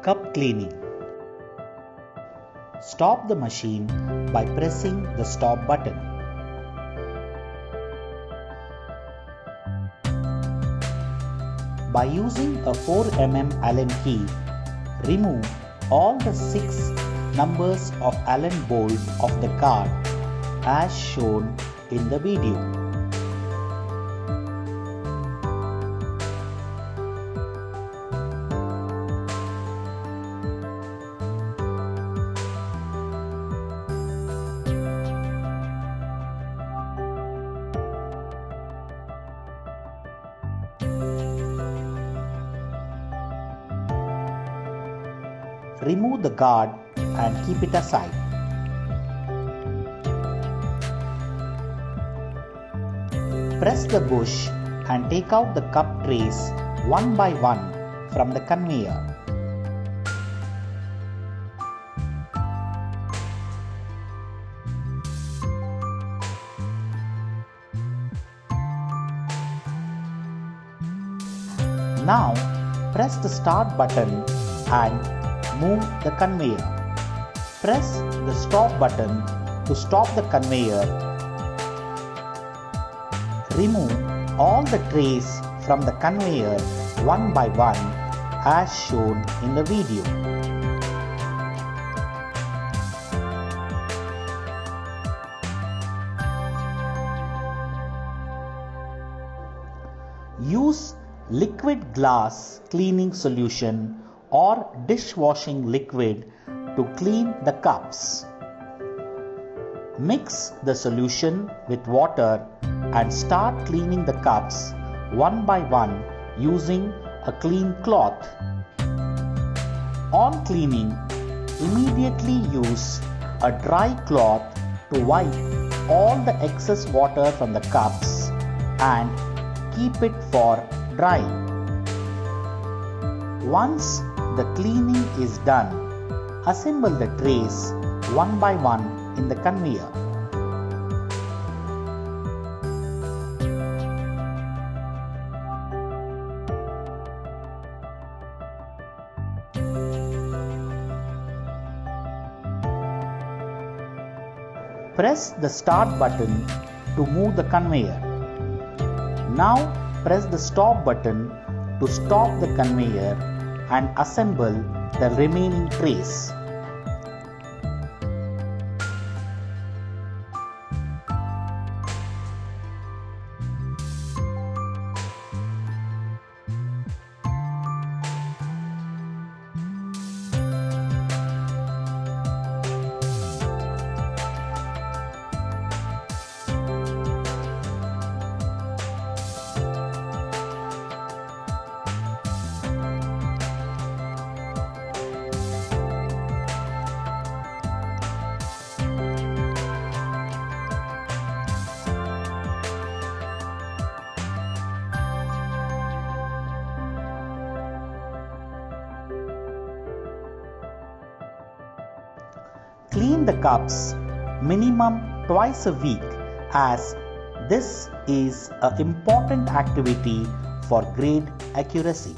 Cup cleaning. Stop the machine by pressing the stop button. By using a 4mm Allen key, remove all the 6 numbers of Allen bolt of the card as shown in the video. Remove the guard and keep it aside. Press the bush and take out the cup trays one by one from the conveyor. Now press the start button and move the conveyor. Press the stop button to stop the conveyor. Remove all the trays from the conveyor one by one as shown in the video. Use liquid glass cleaning solution or dishwashing liquid to clean the cups. Mix the solution with water and start cleaning the cups one by one using a clean cloth. On cleaning, immediately use a dry cloth to wipe all the excess water from the cups and keep it for drying. Once the cleaning is done, assemble the trays one by one in the conveyor. Press the start button to move the conveyor. Now press the stop button to stop the conveyor and assemble the remaining trays. Clean the cups minimum twice a week, as this is an important activity for great accuracy.